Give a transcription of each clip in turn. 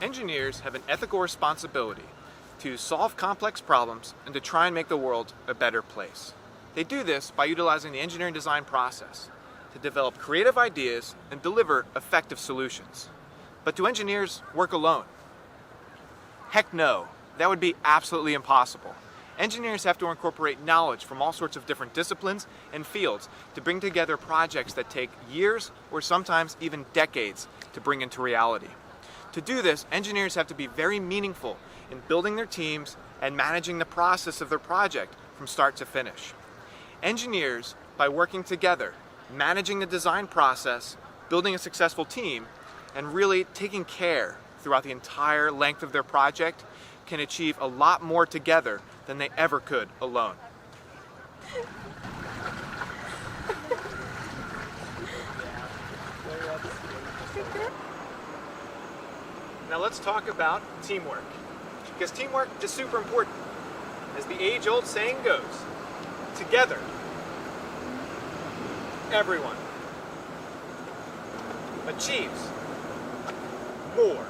Engineers have an ethical responsibility to solve complex problems and to try and make the world a better place. They do this by utilizing the engineering design process to develop creative ideas and deliver effective solutions. But do engineers work alone? Heck no, that would be absolutely impossible. Engineers have to incorporate knowledge from all sorts of different disciplines and fields to bring together projects that take years or sometimes even decades to bring into reality. To do this, engineers have to be very meaningful in building their teams and managing the process of their project from start to finish. Engineers, by working together, managing the design process, building a successful team, and really taking care throughout the entire length of their project, can achieve a lot more together than they ever could alone. Now let's talk about teamwork, because teamwork is super important. As the age-old saying goes, together, everyone achieves more.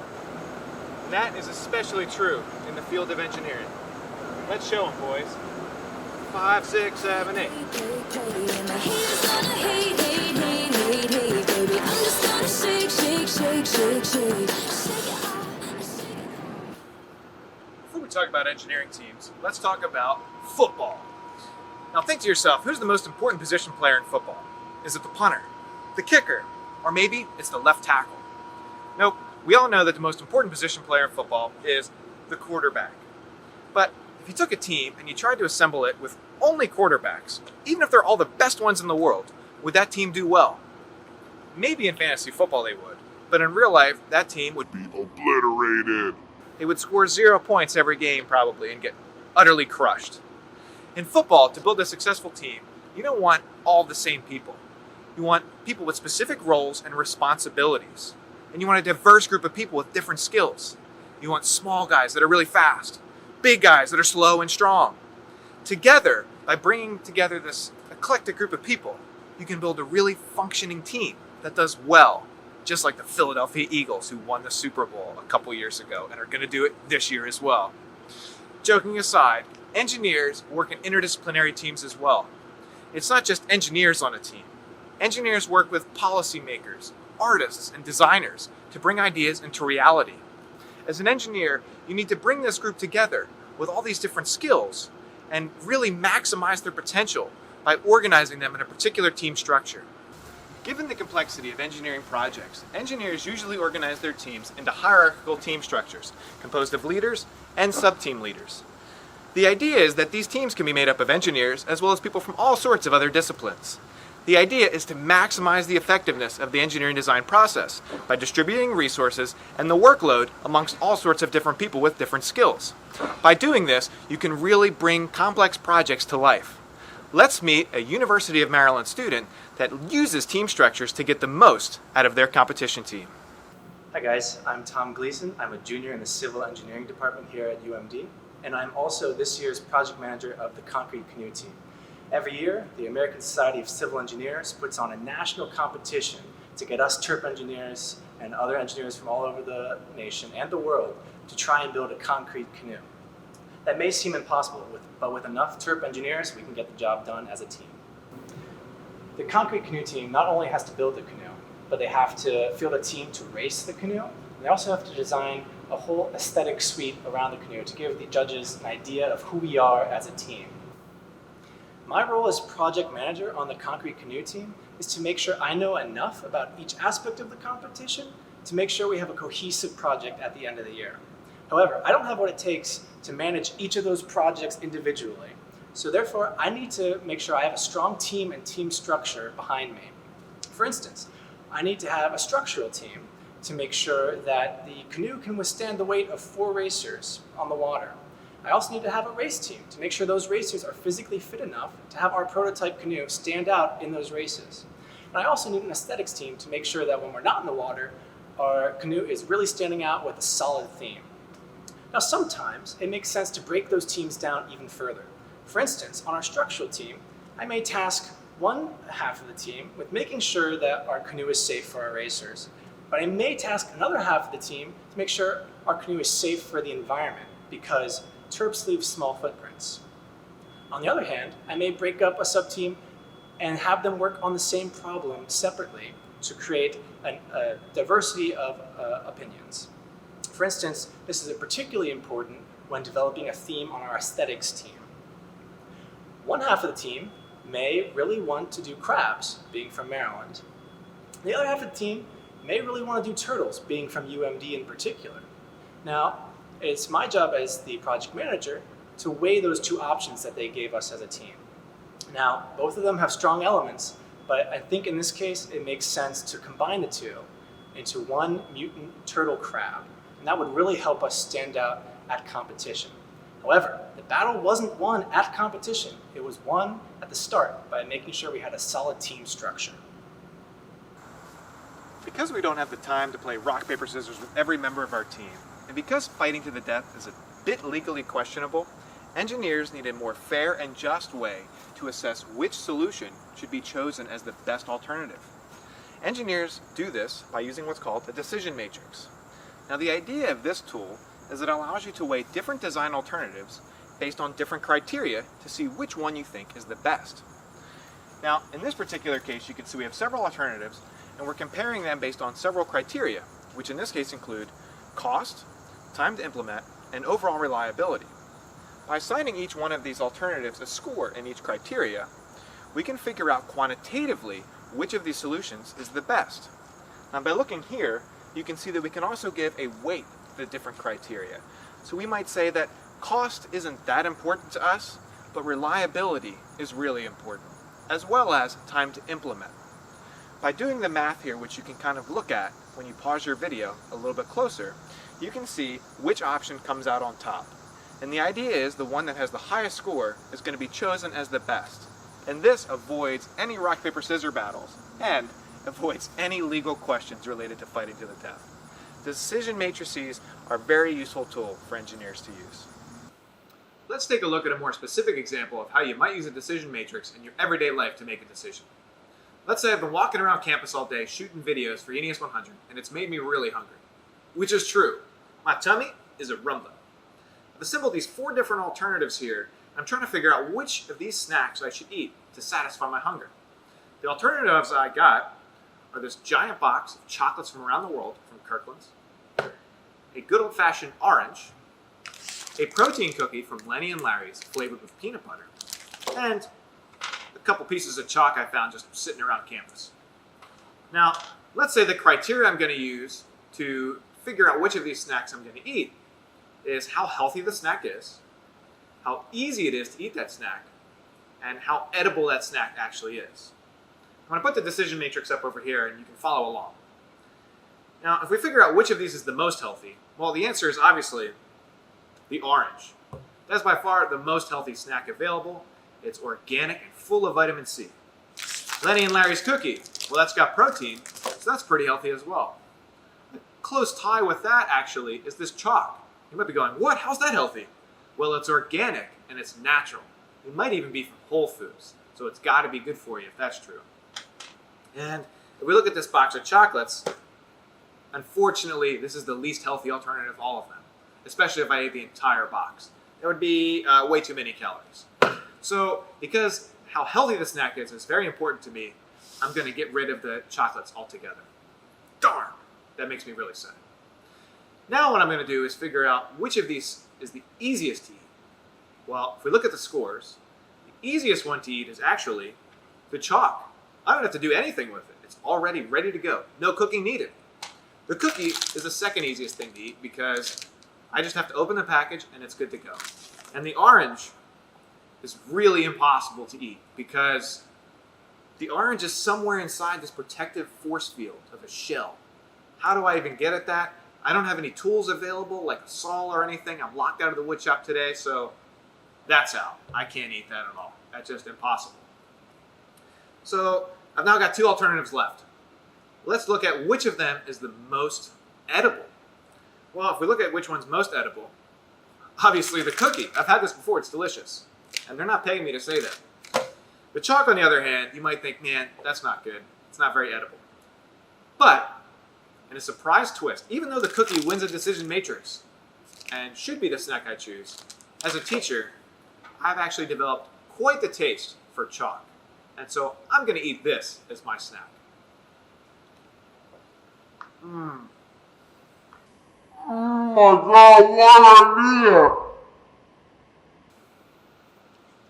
And that is especially true in the field of engineering. Let's show them, boys. 5, 6, 7, 8. Before we talk about engineering teams, let's talk about football. Now think to yourself, who's the most important position player in football? Is it the punter, the kicker, or maybe it's the left tackle? Nope, we all know that the most important position player in football is the quarterback. But if you took a team and you tried to assemble it with only quarterbacks, even if they're all the best ones in the world, would that team do well? Maybe in fantasy football they would, but in real life, that team would be obliterated. They would score 0 points every game probably and get utterly crushed. In football, to build a successful team, you don't want all the same people. You want people with specific roles and responsibilities. And you want a diverse group of people with different skills. You want small guys that are really fast, big guys that are slow and strong. Together, by bringing together this eclectic group of people, you can build a really functioning team that does well, just like the Philadelphia Eagles, who won the Super Bowl a couple years ago and are going to do it this year as well. Joking aside, engineers work in interdisciplinary teams as well. It's not just engineers on a team. Engineers work with policymakers, artists, and designers to bring ideas into reality. As an engineer, you need to bring this group together with all these different skills and really maximize their potential by organizing them in a particular team structure. Given the complexity of engineering projects, engineers usually organize their teams into hierarchical team structures composed of leaders and sub-team leaders. The idea is that these teams can be made up of engineers as well as people from all sorts of other disciplines. The idea is to maximize the effectiveness of the engineering design process by distributing resources and the workload amongst all sorts of different people with different skills. By doing this, you can really bring complex projects to life. Let's meet a University of Maryland student that uses team structures to get the most out of their competition team. Hi guys, I'm Tom Gleason. I'm a junior in the Civil Engineering Department here at UMD, and I'm also this year's project manager of the Concrete Canoe team. Every year, the American Society of Civil Engineers puts on a national competition to get us TURP engineers and other engineers from all over the nation and the world to try and build a concrete canoe. That may seem impossible, but with enough TURP engineers, we can get the job done as a team. The Concrete Canoe team not only has to build the canoe, but they have to field a team to race the canoe. They also have to design a whole aesthetic suite around the canoe to give the judges an idea of who we are as a team. My role as project manager on the Concrete Canoe team is to make sure I know enough about each aspect of the competition to make sure we have a cohesive project at the end of the year. However, I don't have what it takes to manage each of those projects individually. So therefore, I need to make sure I have a strong team and team structure behind me. For instance, I need to have a structural team to make sure that the canoe can withstand the weight of 4 racers on the water. I also need to have a race team to make sure those racers are physically fit enough to have our prototype canoe stand out in those races. And I also need an aesthetics team to make sure that when we're not in the water, our canoe is really standing out with a solid theme. Now sometimes it makes sense to break those teams down even further. For instance, on our structural team, I may task one half of the team with making sure that our canoe is safe for our racers. But I may task another half of the team to make sure our canoe is safe for the environment, because terps leave small footprints. On the other hand, I may break up a sub-team and have them work on the same problem separately to create a diversity of opinions. For instance, this is particularly important when developing a theme on our aesthetics team. One half of the team may really want to do crabs, being from Maryland. The other half of the team may really want to do turtles, being from UMD in particular. Now, it's my job as the project manager to weigh those two options that they gave us as a team. Now, both of them have strong elements, but I think in this case it makes sense to combine the two into one mutant turtle crab, and that would really help us stand out at competition. However, the battle wasn't won at competition, it was won at the start by making sure we had a solid team structure. Because we don't have the time to play rock, paper, scissors with every member of our team, and because fighting to the death is a bit legally questionable, engineers need a more fair and just way to assess which solution should be chosen as the best alternative. Engineers do this by using what's called a decision matrix. Now, the idea of this tool is it allows you to weigh different design alternatives based on different criteria to see which one you think is the best. Now, in this particular case, you can see we have several alternatives, and we're comparing them based on several criteria, which in this case include cost, time to implement, and overall reliability. By assigning each one of these alternatives a score in each criteria, we can figure out quantitatively which of these solutions is the best. Now, by looking here, you can see that we can also give a weight to the different criteria. So we might say that cost isn't that important to us, but reliability is really important, as well as time to implement. By doing the math here, which you can kind of look at when you pause your video a little bit closer, you can see which option comes out on top. And the idea is the one that has the highest score is going to be chosen as the best. And this avoids any rock, paper, scissors battles and avoids any legal questions related to fighting to the death. Decision matrices are a very useful tool for engineers to use. Let's take a look at a more specific example of how you might use a decision matrix in your everyday life to make a decision. Let's say I've been walking around campus all day shooting videos for ENES 100 and it's made me really hungry. Which is true. My tummy is a rumbling. I've assembled these 4 different alternatives here. I'm trying to figure out which of these snacks I should eat to satisfy my hunger. The alternatives I got are this giant box of chocolates from around the world from Kirkland's, a good old-fashioned orange, a protein cookie from Lenny and Larry's flavored with peanut butter, and a couple pieces of chalk I found just sitting around campus. Now, let's say the criteria I'm going to use to figure out which of these snacks I'm going to eat is how healthy the snack is, how easy it is to eat that snack, and how edible that snack actually is. I'm going to put the decision matrix up over here and you can follow along. Now, if we figure out which of these is the most healthy, well, the answer is obviously the orange. That's by far the most healthy snack available. It's organic and full of vitamin C. Lenny and Larry's cookie, well, that's got protein, so that's pretty healthy as well. A close tie with that, actually, is this chalk. You might be going, what? How's that healthy? Well, it's organic and it's natural. It might even be from Whole Foods, so it's got to be good for you if that's true. And if we look at this box of chocolates, unfortunately, this is the least healthy alternative of all of them, especially if I ate the entire box. That would be way too many calories. So, because how healthy the snack is very important to me, I'm going to get rid of the chocolates altogether. Darn! That makes me really sad. Now what I'm going to do is figure out which of these is the easiest to eat. Well, if we look at the scores, the easiest one to eat is actually the chalk. I don't have to do anything with it. It's already ready to go. No cooking needed. The cookie is the second easiest thing to eat because I just have to open the package and it's good to go. And the orange is really impossible to eat because the orange is somewhere inside this protective force field of a shell. How do I even get at that? I don't have any tools available like a saw or anything. I'm locked out of the wood shop today, so that's out. I can't eat that at all. That's just impossible. So I've now got 2 alternatives left. Let's look at which of them is the most edible. Well, if we look at which one's most edible, obviously the cookie. I've had this before, it's delicious. And they're not paying me to say that. The chalk, on the other hand, you might think, man, that's not good. It's not very edible. But and a surprise twist, even though the cookie wins a decision matrix and should be the snack I choose. As a teacher, I've actually developed quite the taste for chalk, and so I'm going to eat this as my snack. Oh my god, what an idea!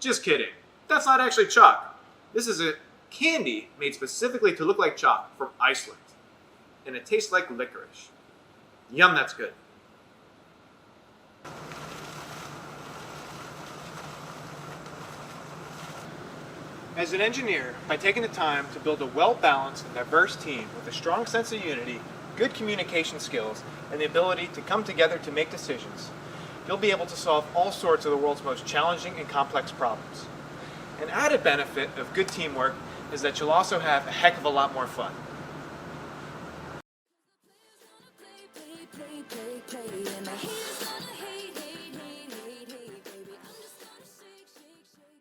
Just kidding. That's not actually chalk. This is a candy made specifically to look like chalk from Iceland, and it tastes like licorice. Yum, that's good. As an engineer, by taking the time to build a well-balanced and diverse team with a strong sense of unity, good communication skills, and the ability to come together to make decisions, you'll be able to solve all sorts of the world's most challenging and complex problems. An added benefit of good teamwork is that you'll also have a heck of a lot more fun.